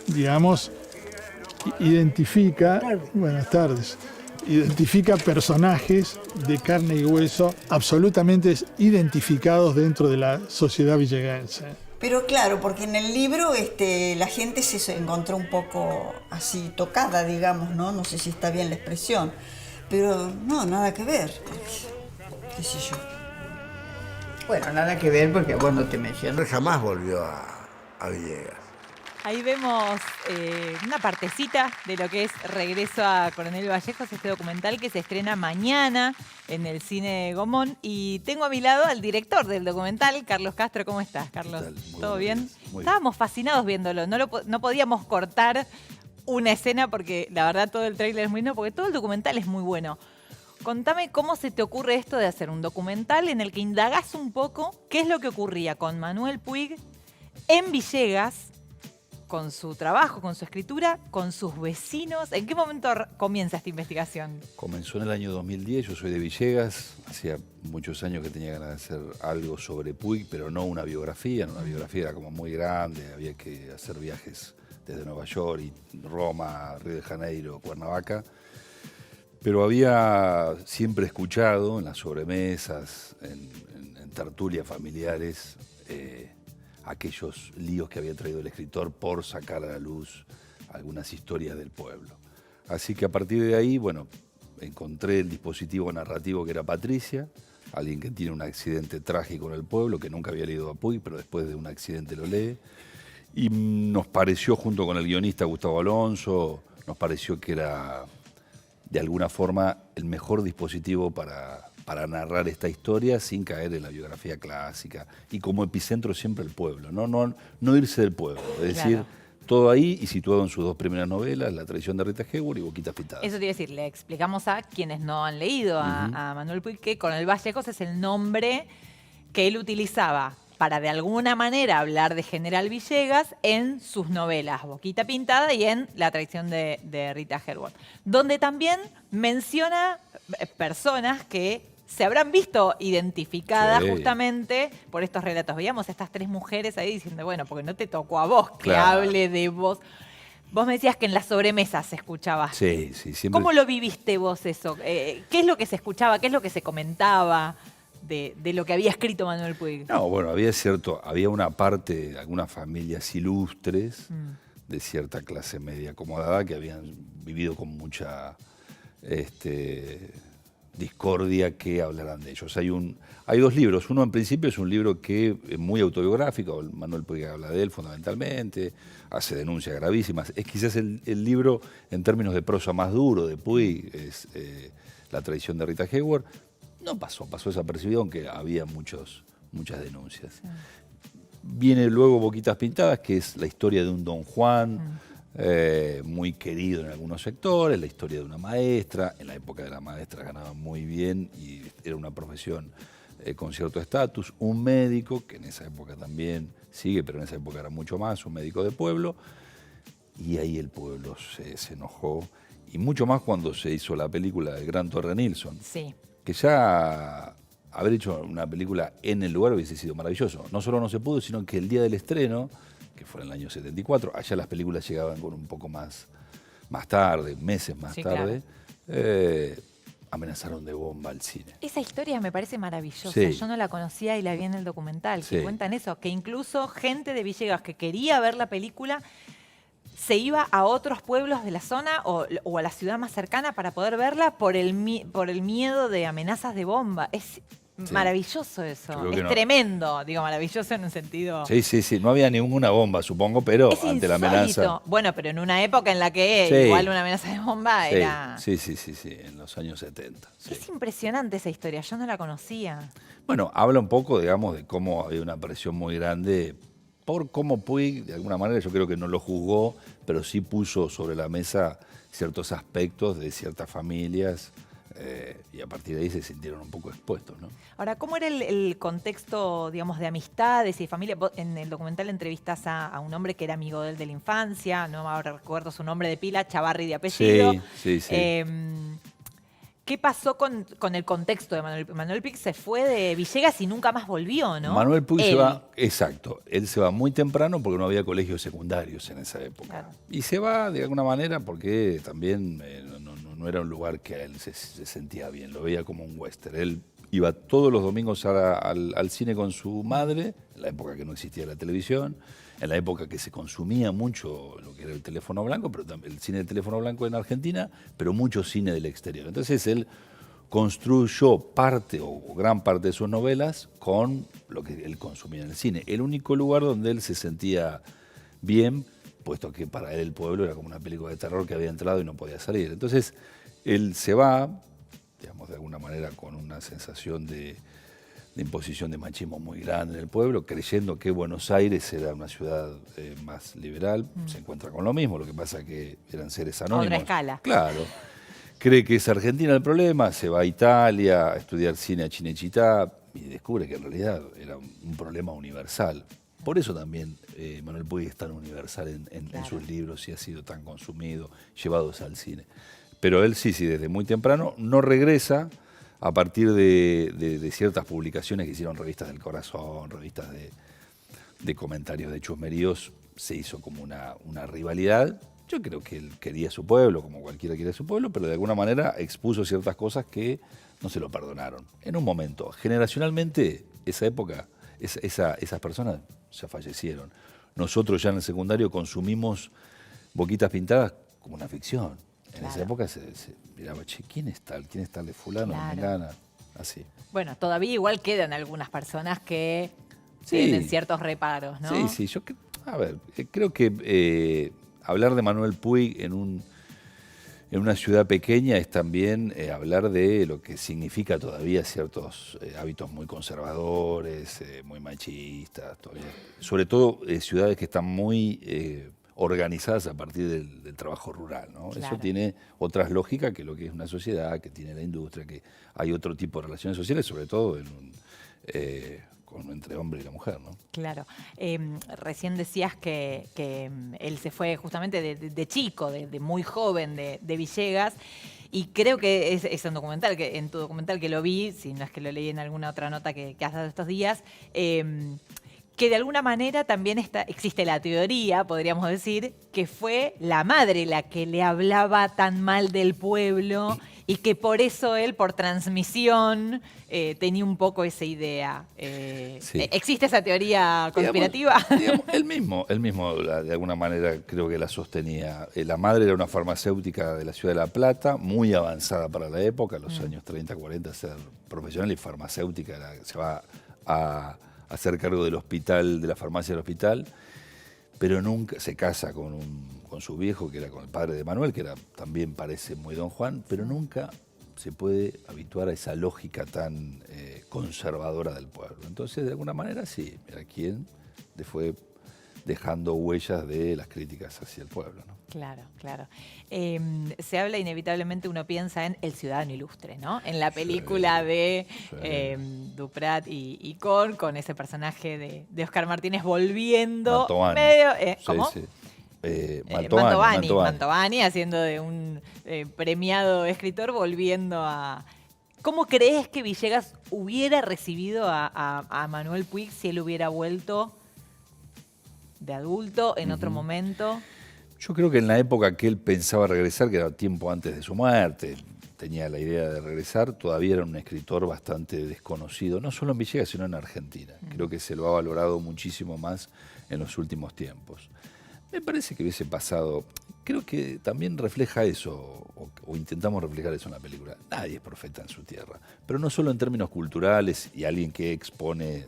Digamos, identifica, buenas tardes, identifica personajes de carne y hueso absolutamente identificados dentro de la sociedad villegense. Pero claro, porque en el libro la gente se encontró un poco así tocada, digamos, ¿no? No sé si está bien la expresión, pero no, nada que ver, qué sé yo. Bueno, nada que ver porque vos no te mencionas. Jamás volvió a Villegas. Ahí vemos una partecita de lo que es Regreso a Coronel Vallejos, este documental que se estrena mañana en el Cine Gomón. Y tengo a mi lado al director del documental, Carlos Castro. ¿Cómo estás, Carlos? ¿Todo bien? Estábamos fascinados viéndolo. No podíamos cortar una escena porque la verdad todo el tráiler es muy bueno, porque todo el documental es muy bueno. Contame cómo se te ocurre esto de hacer un documental en el que indagás un poco qué es lo que ocurría con Manuel Puig en Villegas, con su trabajo, con su escritura, con sus vecinos. ¿En qué momento comienza esta investigación? Comenzó en el año 2010, yo soy de Villegas, hacía muchos años que tenía ganas de hacer algo sobre Puig, pero no una biografía, una biografía era como muy grande, había que hacer viajes desde Nueva York y Roma, Río de Janeiro, Cuernavaca, pero había siempre escuchado en las sobremesas, en tertulias familiares, aquellos líos que había traído el escritor por sacar a la luz algunas historias del pueblo. Así que a partir de ahí, bueno, encontré el dispositivo narrativo que era Patricia, alguien que tiene un accidente trágico en el pueblo, que nunca había leído a Puig, pero después de un accidente lo lee. Y nos pareció, junto con el guionista Gustavo Alonso, nos pareció que era, de alguna forma, el mejor dispositivo para narrar esta historia sin caer en la biografía clásica y como epicentro siempre el pueblo, no irse del pueblo, es decir, todo ahí y situado en sus dos primeras novelas, La traición de Rita Hayworth y Boquitas Pintadas. Eso te iba a decir, le explicamos a quienes no han leído a Manuel Puig que Coronel Vallejos es el nombre que él utilizaba para de alguna manera hablar de General Villegas en sus novelas Boquita Pintada y en La traición de Rita Hayworth, donde también menciona personas que se habrán visto identificadas justamente por estos relatos. Veíamos a estas tres mujeres ahí diciendo, bueno, porque no te tocó a vos que hable de vos. Vos me decías que en las sobremesas se escuchaba. Sí, siempre. ¿Cómo lo viviste vos eso? ¿Qué es lo que se escuchaba? ¿Qué es lo que se comentaba de lo que había escrito Manuel Puig? No, bueno, había una parte de algunas familias ilustres de cierta clase media acomodada que habían vivido con mucha discordia que hablarán de ellos. Hay dos libros. Uno en principio es un libro que es muy autobiográfico, Manuel Puig habla de él fundamentalmente, hace denuncias gravísimas. Es quizás el libro en términos de prosa más duro de Puig, es La traición de Rita Hayworth. No pasó desapercibido, aunque había muchas denuncias. Sí. Viene luego Boquitas Pintadas, que es la historia de un Don Juan, muy querido en algunos sectores, la historia de una maestra. En la época de la maestra ganaba muy bien y era una profesión con cierto estatus. Un médico, que en esa época también sigue, pero en esa época era mucho más, un médico de pueblo. Y ahí el pueblo se enojó. Y mucho más cuando se hizo la película del gran Torre Nilsson. Sí. Que ya haber hecho una película en el lugar hubiese sido maravilloso. No solo no se pudo, sino que el día del estreno, que fue en el año 74, allá las películas llegaban con un poco más tarde, meses más tarde, amenazaron de bomba al cine. Esa historia me parece maravillosa. Sí. Yo no la conocía y la vi en el documental, que Sí. cuentan eso, que incluso gente de Villegas que quería ver la película se iba a otros pueblos de la zona o a la ciudad más cercana para poder verla por el miedo de amenazas de bomba. Es maravilloso eso. Es tremendo, digo, maravilloso en un sentido. Sí. No había ninguna bomba, supongo, pero es ante insólito. la amenaza. Bueno, pero en una época en la que igual una amenaza de bomba era. Sí, en los años 70. Sí. Es impresionante esa historia, yo no la conocía. Bueno, habla un poco, digamos, de cómo había una presión muy grande por cómo Puig, de alguna manera, yo creo que no lo juzgó, pero sí puso sobre la mesa ciertos aspectos de ciertas familias y a partir de ahí se sintieron un poco expuestos, ¿no? Ahora, ¿cómo era el contexto, digamos, de amistades y familia? Vos en el documental entrevistas a un hombre que era amigo de él de la infancia, no ahora recuerdo su nombre de pila, Chavarri de apellido. Sí. ¿Qué pasó con el contexto de Manuel Puig? Manuel Puig se fue de Villegas y nunca más volvió, ¿no? Manuel Puig se Él. va, exacto, él se va muy temprano porque no había colegios secundarios en esa época. Claro. Y se va de alguna manera porque también no era un lugar que a él se sentía bien, lo veía como un western. Él iba todos los domingos al cine con su madre, en la época que no existía la televisión, en la época que se consumía mucho lo que era el teléfono blanco, pero también el cine de teléfono blanco en Argentina, pero mucho cine del exterior. Entonces él construyó parte o gran parte de sus novelas con lo que él consumía en el cine. El único lugar donde él se sentía bien, puesto que para él el pueblo era como una película de terror que había entrado y no podía salir. Entonces él se va, digamos, de alguna manera con una sensación de imposición de machismo muy grande en el pueblo, creyendo que Buenos Aires era una ciudad más liberal. Se encuentra con lo mismo, lo que pasa que eran seres anónimos. Otra escala. Claro. Cree que es Argentina el problema, se va a Italia a estudiar cine a Cinecittà y descubre que en realidad era un problema universal. Por eso también Manuel Puig es tan universal en sus libros y ha sido tan consumido, llevados al cine. Pero él sí, desde muy temprano no regresa a partir de ciertas publicaciones que hicieron revistas del Corazón, revistas de comentarios de chusmeríos, se hizo como una rivalidad. Yo creo que él quería su pueblo, como cualquiera quiere su pueblo, pero de alguna manera expuso ciertas cosas que no se lo perdonaron. En un momento, generacionalmente, esa época, esas personas ya fallecieron. Nosotros ya en el secundario consumimos Boquitas Pintadas como una ficción. En esa época se miraba, che, ¿quién es tal? ¿Quién es tal de fulano? Claro. Mengana? Así. Bueno, todavía igual quedan algunas personas que tienen ciertos reparos, ¿no? Sí, creo que hablar de Manuel Puig en una ciudad pequeña es también hablar de lo que significa todavía ciertos hábitos muy conservadores, muy machistas, todavía. Sobre todo ciudades que están muy organizadas a partir del trabajo rural, ¿no? Claro. Eso tiene otras lógicas que lo que es una sociedad, que tiene la industria, que hay otro tipo de relaciones sociales, sobre todo entre hombre y la mujer, ¿no? Claro. Recién decías que él se fue justamente de chico, de muy joven, de Villegas, y creo que es un documental, que en tu documental que lo vi, si no es que lo leí en alguna otra nota que has dado estos días, que de alguna manera también existe la teoría, podríamos decir, que fue la madre la que le hablaba tan mal del pueblo y que por eso él, por transmisión, tenía un poco esa idea. Sí. ¿Existe esa teoría conspirativa? Digamos, él mismo de alguna manera creo que la sostenía. La madre era una farmacéutica de la ciudad de La Plata, muy avanzada para la época, los años 30, 40, ser profesional y farmacéutica, se va a hacer cargo del hospital, de la farmacia del hospital, pero nunca se casa con su viejo, que era con el padre de Manuel, que también parece muy Don Juan, pero nunca se puede habituar a esa lógica tan conservadora del pueblo. Entonces, de alguna manera, sí, era quien le fue dejando huellas de las críticas hacia el pueblo, ¿no? Claro, claro. Se habla inevitablemente, uno piensa en El Ciudadano Ilustre, ¿no? En la película de Duprat y con ese personaje de Oscar Martínez volviendo Mantovani. medio... ¿Cómo? Sí. Mantovani, haciendo de un premiado escritor, volviendo a... ¿Cómo crees que Villegas hubiera recibido a Manuel Puig si él hubiera vuelto de adulto en otro momento? Yo creo que en la época que él pensaba regresar, que era tiempo antes de su muerte, tenía la idea de regresar, todavía era un escritor bastante desconocido, no solo en Villegas, sino en Argentina. Creo que se lo ha valorado muchísimo más en los últimos tiempos. Me parece que hubiese pasado, creo que también refleja eso, o intentamos reflejar eso en la película. Nadie es profeta en su tierra, pero no solo en términos culturales y alguien que expone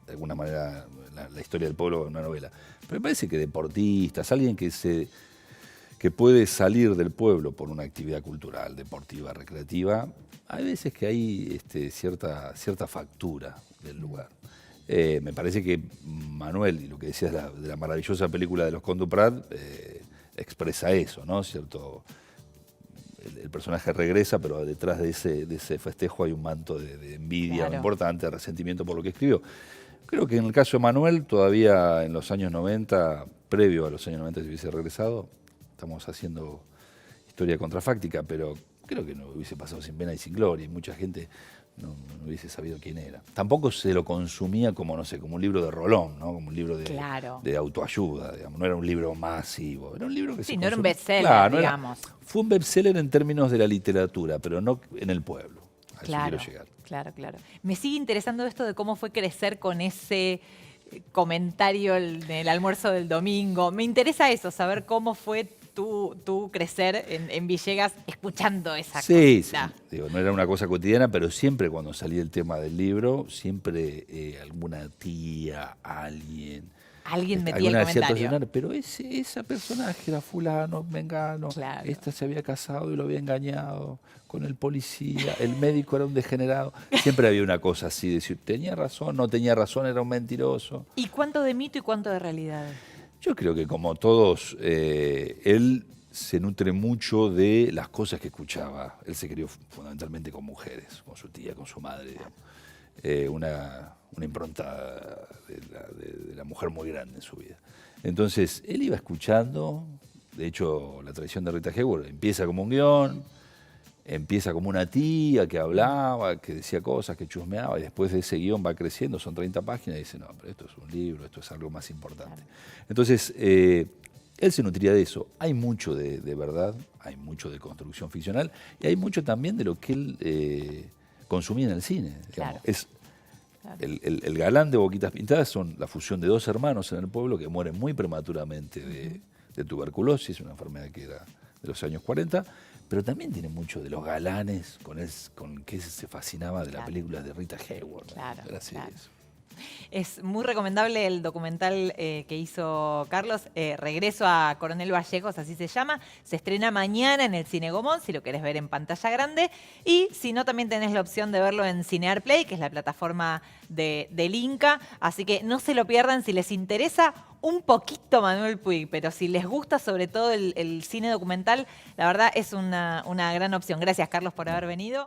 de alguna manera la historia del pueblo en una novela, pero me parece que deportistas, alguien que puede salir del pueblo por una actividad cultural, deportiva, recreativa, hay veces que hay cierta factura del lugar. Me parece que Manuel, y lo que decías de la maravillosa película de los Con Duprat, expresa eso, ¿no? Cierto, el personaje regresa, pero detrás de ese festejo hay un manto de envidia importante, de resentimiento por lo que escribió. Creo que en el caso de Manuel, todavía en los años 90, previo a los años 90 si hubiese regresado, estamos haciendo historia contrafáctica, pero creo que no hubiese pasado sin pena y sin gloria. Y mucha gente no hubiese sabido quién era. Tampoco se lo consumía como, no sé, como un libro de Rolón, ¿no? Como un libro de autoayuda, digamos. No era un libro masivo. Era un libro que Sí, se no era un consumía. bestseller, Claro, digamos. Fue un bestseller en términos de la literatura, pero no en el pueblo. A eso quiero llegar. Claro. Me sigue interesando esto de cómo fue crecer con ese comentario en el almuerzo del domingo. Me interesa eso, saber cómo fue tú crecer en Villegas escuchando esa cosita. Sí. Digo, no era una cosa cotidiana, pero siempre cuando salía el tema del libro, siempre alguna tía, alguien metía el comentario. Sonar, pero esa personaje era fulano, mengano, Claro. esta se había casado y lo había engañado con el policía, el médico era un degenerado. Siempre había una cosa así, de decir, tenía razón, no tenía razón, era un mentiroso. ¿Y cuánto de mito y cuánto de realidad? Yo creo que como todos, él se nutre mucho de las cosas que escuchaba. Él se crió fundamentalmente con mujeres, con su tía, con su madre, digamos. Una impronta de la mujer muy grande en su vida. Entonces, él iba escuchando, de hecho, La traición de Rita Hayworth empieza como un guión, empieza como una tía que hablaba, que decía cosas, que chusmeaba, y después de ese guión va creciendo, son 30 páginas, y dice, no, pero esto es un libro, esto es algo más importante. Entonces, él se nutría de eso. Hay mucho de verdad, hay mucho de construcción ficcional, y hay mucho también de lo que él consumía en el cine. Claro. El galán de Boquitas Pintadas son la fusión de dos hermanos en el pueblo que mueren muy prematuramente de tuberculosis, una enfermedad que era de los años 40, pero también tiene mucho de los galanes con que se fascinaba de la película de Rita Hayworth. Claro. Eso. Es muy recomendable el documental que hizo Carlos, Regreso a Coronel Vallejos, así se llama. Se estrena mañana en el Cine Gomón, si lo querés ver en pantalla grande. Y si no, también tenés la opción de verlo en Cinear Play, que es la plataforma del Inca. Así que no se lo pierdan si les interesa un poquito Manuel Puig, pero si les gusta sobre todo el cine documental, la verdad es una gran opción. Gracias, Carlos, por haber venido.